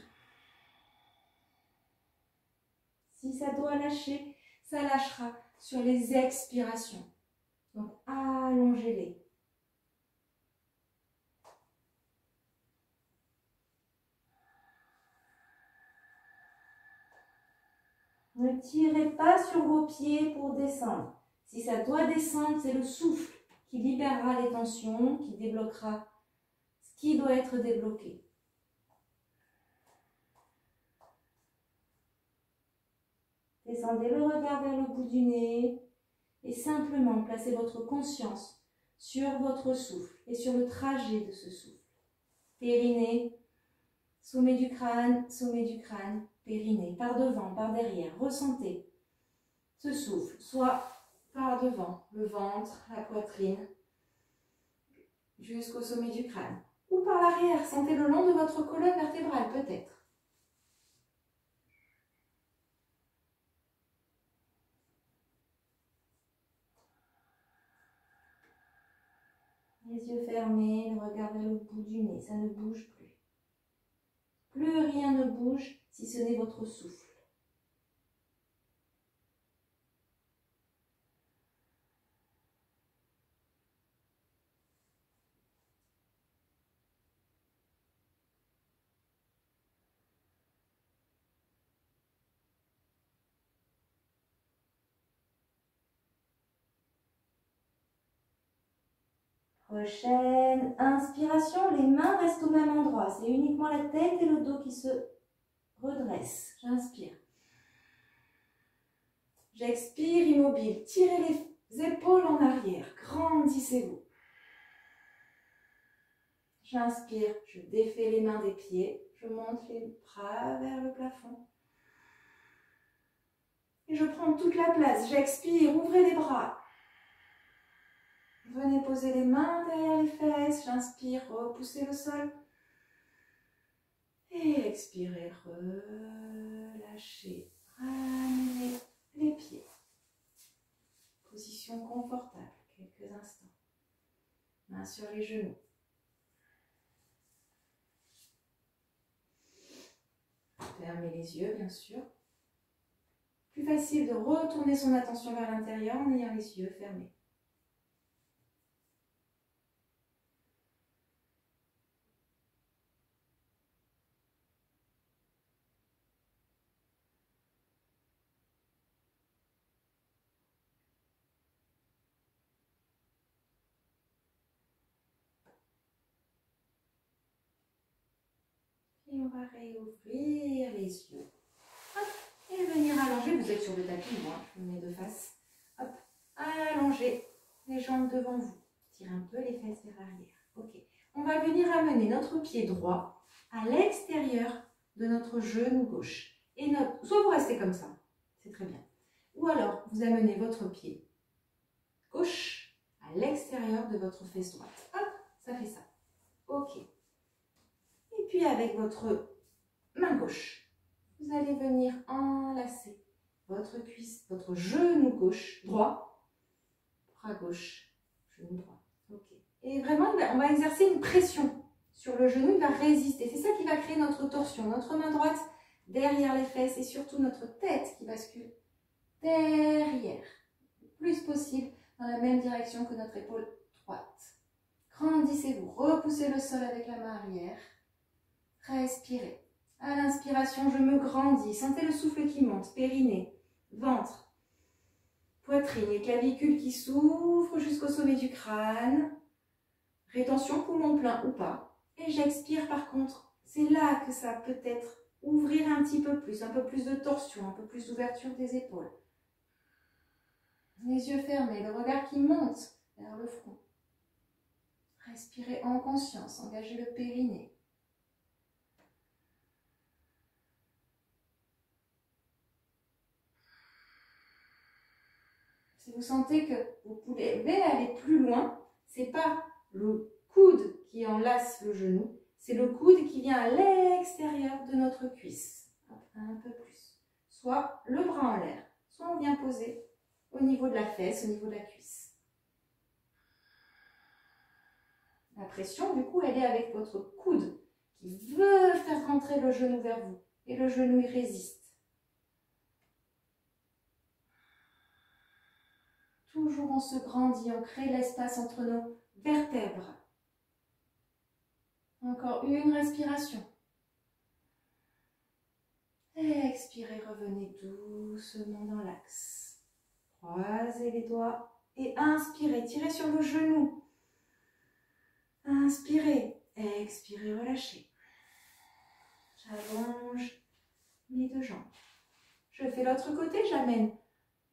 Si ça doit lâcher, ça lâchera sur les expirations. Donc allongez-les. Ne tirez pas sur vos pieds pour descendre. Si ça doit descendre, c'est le souffle qui libérera les tensions, qui débloquera ce qui doit être débloqué. Descendez le regard vers le bout du nez et simplement placez votre conscience sur votre souffle et sur le trajet de ce souffle. Périnée, sommet du crâne, périnée, par devant, par derrière. Ressentez ce souffle, soit par devant, le ventre, la poitrine, jusqu'au sommet du crâne. Ou par l'arrière, sentez le long de votre colonne vertébrale peut-être. Les yeux fermés, le regard vers le bout du nez, ça ne bouge plus. Plus rien ne bouge si ce n'est votre souffle. Prochaine inspiration, les mains restent au même endroit. C'est uniquement la tête et le dos qui se redressent. J'inspire. J'expire, immobile. Tirez les épaules en arrière. Grandissez-vous. J'inspire, je défais les mains des pieds. Je monte les bras vers le plafond. Et je prends toute la place. J'expire, ouvrez les bras. Venez poser les mains derrière les fesses. J'inspire, repoussez le sol. Et expirez, relâchez. Ramenez les pieds. Position confortable, quelques instants. Mains sur les genoux. Fermez les yeux, bien sûr. Plus facile de retourner son attention vers l'intérieur en ayant les yeux fermés. Et on va réouvrir les yeux. Hop, et venir allonger. Vous êtes sur le tapis, moi, je me mets de face. Hop, allongez les jambes devant vous. Tirez un peu les fesses vers l'arrière. Ok. On va venir amener notre pied droit à l'extérieur de notre genou gauche. Et soit vous restez comme ça, c'est très bien. Ou alors, vous amenez votre pied gauche à l'extérieur de votre fesse droite. Hop, ça fait ça. Ok. Et puis avec votre main gauche, vous allez venir enlacer votre cuisse, votre genou gauche, droit, bras gauche genou droit. Ok. Et vraiment, on va exercer une pression sur le genou, il va résister. C'est ça qui va créer notre torsion. Notre main droite derrière les fesses et surtout notre tête qui bascule derrière, le plus possible dans la même direction que notre épaule droite. Grandissez-vous, repoussez le sol avec la main arrière. Respirez. À l'inspiration, je me grandis. Sentez le souffle qui monte, périnée, ventre, poitrine et clavicule qui s'ouvrent jusqu'au sommet du crâne. Rétention, poumon plein ou pas. Et j'expire par contre. C'est là que ça peut être ouvrir un petit peu plus de torsion, un peu plus d'ouverture des épaules. Les yeux fermés, le regard qui monte vers le front. Respirez en conscience, engagez le périnée. Si vous sentez que vous pouvez aller plus loin, ce n'est pas le coude qui enlace le genou, c'est le coude qui vient à l'extérieur de notre cuisse. Un peu plus. Soit le bras en l'air, soit on vient poser au niveau de la fesse, au niveau de la cuisse. La pression, du coup, elle est avec votre coude qui veut faire rentrer le genou vers vous. Et le genou, il résiste. Toujours on se grandit, on crée l'espace entre nos vertèbres. Encore une respiration. Expirez, revenez doucement dans l'axe. Croisez les doigts et inspirez, tirez sur le genou. Inspirez, expirez, relâchez. J'allonge mes deux jambes. Je fais l'autre côté, j'amène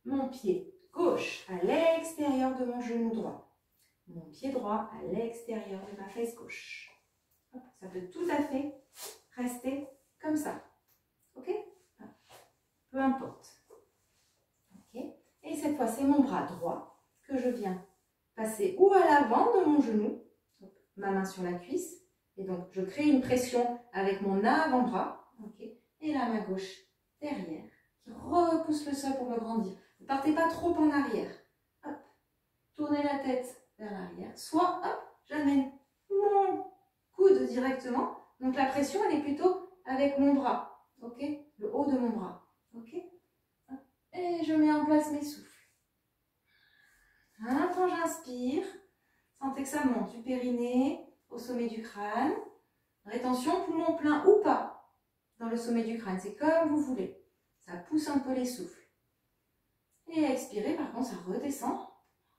mon pied gauche à l'extérieur de mon genou droit. Mon pied droit à l'extérieur de ma fesse gauche. Ça peut tout à fait rester comme ça. Ok? Peu importe. Ok? Et cette fois, c'est mon bras droit que je viens passer ou à l'avant de mon genou, ma main sur la cuisse. Et donc, je crée une pression avec mon avant-bras. Okay? Et la main gauche derrière qui repousse le sol pour me grandir. Ne partez pas trop en arrière. Hop. Tournez la tête vers l'arrière. Soit, hop, j'amène mon coude directement. Donc la pression, elle est plutôt avec mon bras. Ok? Le haut de mon bras. Ok? Et je mets en place mes souffles. Un temps, j'inspire. Sentez que ça monte du périnée au sommet du crâne. Rétention, poumon plein ou pas dans le sommet du crâne. C'est comme vous voulez. Ça pousse un peu les souffles. Et expirez, par contre, ça redescend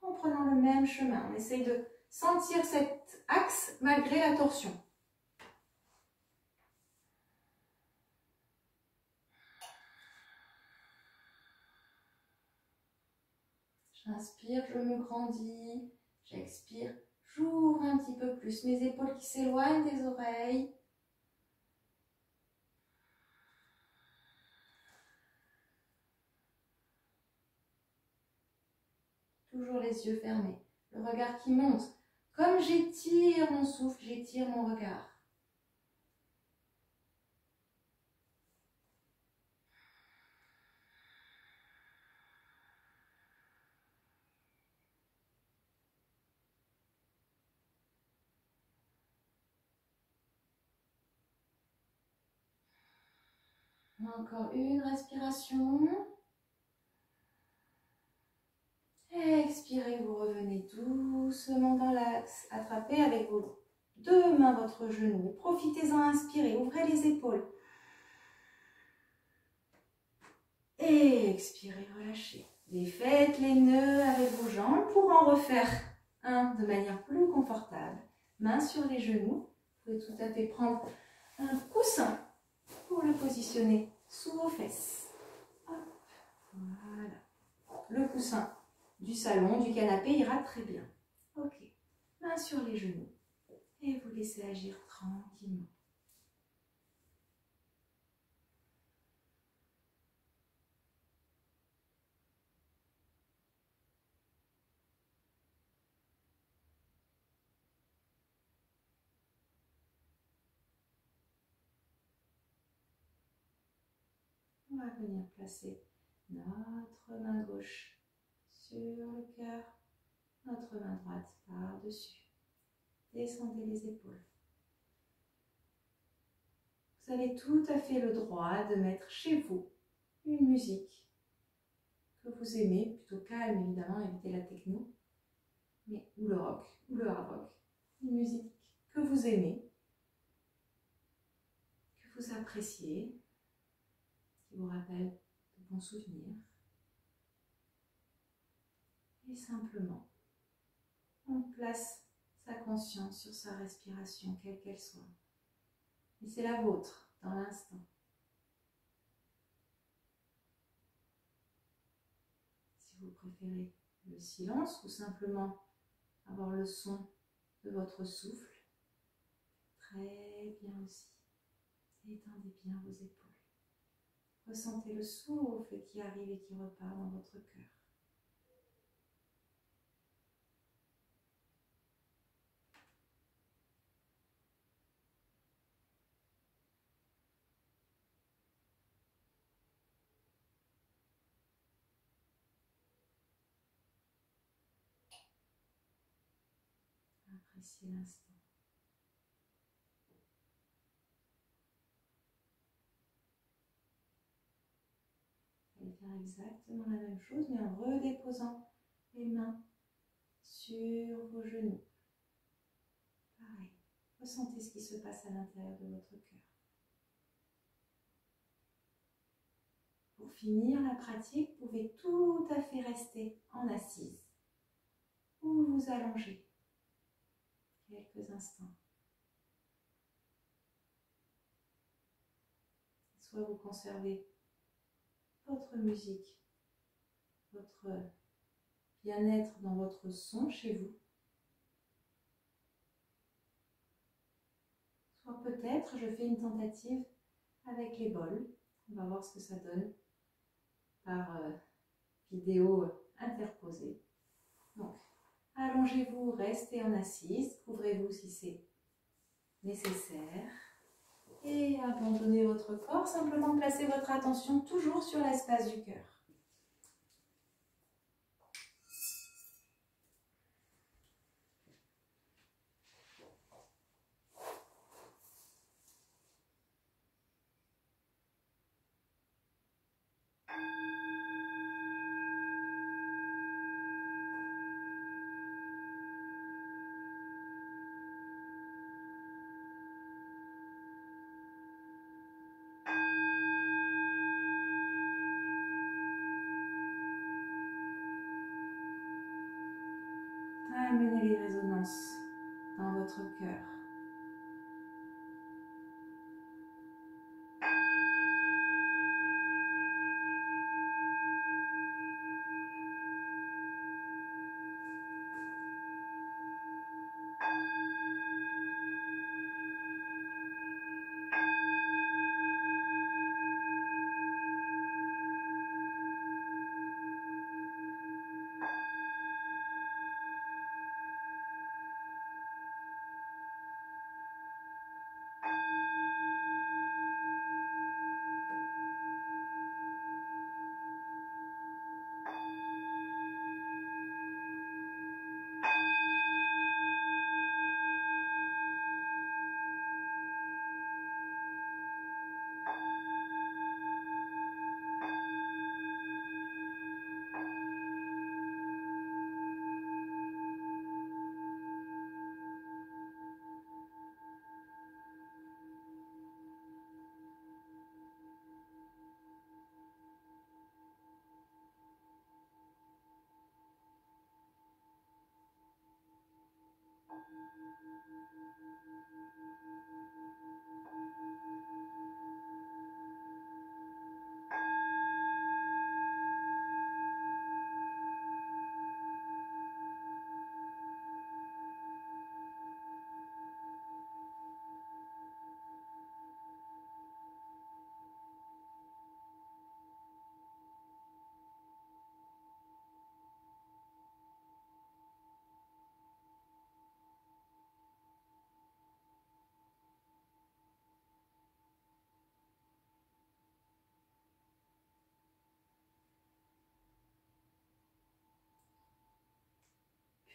en prenant le même chemin. On essaye de sentir cet axe malgré la torsion. J'inspire, je me grandis. J'expire, j'ouvre un petit peu plus. Mes épaules qui s'éloignent des oreilles. Toujours les yeux fermés. Le regard qui monte. Comme j'étire mon souffle, j'étire mon regard. Encore une respiration. Expirez, vous revenez doucement dans l'axe. Attrapez avec vos deux mains votre genou. Profitez-en, inspirez, ouvrez les épaules. Et expirez, relâchez. Défaites les nœuds avec vos jambes pour en refaire un de manière plus confortable. Mains sur les genoux. Vous pouvez tout à fait prendre un coussin pour le positionner sous vos fesses. Hop, voilà. Le coussin du salon, du canapé ira très bien. Ok. Mains sur les genoux. Et vous laissez agir tranquillement. On va venir placer notre main gauche sur le cœur, Notre main droite par-dessus. Descendez les épaules. Vous avez tout à fait le droit de mettre chez vous une musique que vous aimez, plutôt calme évidemment, évitez la techno, mais, ou le rock, ou le hard rock. Une musique que vous aimez, que vous appréciez, qui vous rappelle de bons souvenirs. Et simplement, on place sa conscience sur sa respiration, quelle qu'elle soit. Et c'est la vôtre, dans l'instant. Si vous préférez le silence ou simplement avoir le son de votre souffle, très bien aussi. Étendez bien vos épaules. Ressentez le souffle qui arrive et qui repart dans votre cœur. Appréciez l'instant. Vous allez faire exactement la même chose, mais en redéposant les mains sur vos genoux. Pareil, ressentez ce qui se passe à l'intérieur de votre cœur. Pour finir la pratique, vous pouvez tout à fait rester en assise ou vous allonger quelques instants. Soit vous conservez votre musique, votre bien-être dans votre son chez vous, soit peut-être je fais une tentative avec les bols. On va voir ce que ça donne par vidéo interposée. Donc, allongez-vous, restez en assise, couvrez-vous si c'est nécessaire. Et abandonnez votre corps, simplement placez votre attention toujours sur l'espace du cœur. Amenez les résonances dans votre cœur.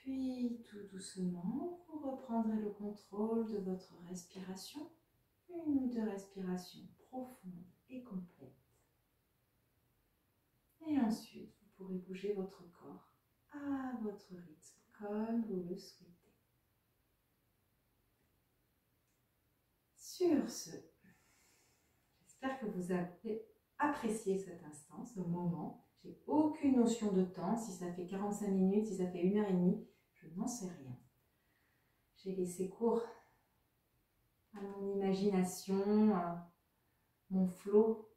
Puis tout doucement, vous reprendrez le contrôle de votre respiration. Une ou deux respirations profondes et complètes. Et ensuite, vous pourrez bouger votre corps à votre rythme, comme vous le souhaitez. Sur ce, j'espère que vous avez apprécié cet instant, ce moment. J'ai aucune notion de temps, si ça fait 45 minutes, si ça fait 1h30, je n'en sais rien. J'ai laissé cours à mon imagination, à mon flow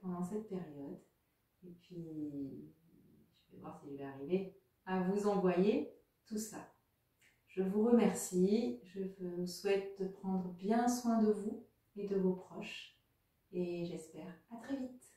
pendant cette période. Et puis, je vais voir si je vais arriver à vous envoyer tout ça. Je vous remercie, je vous souhaite de prendre bien soin de vous et de vos proches. Et j'espère à très vite.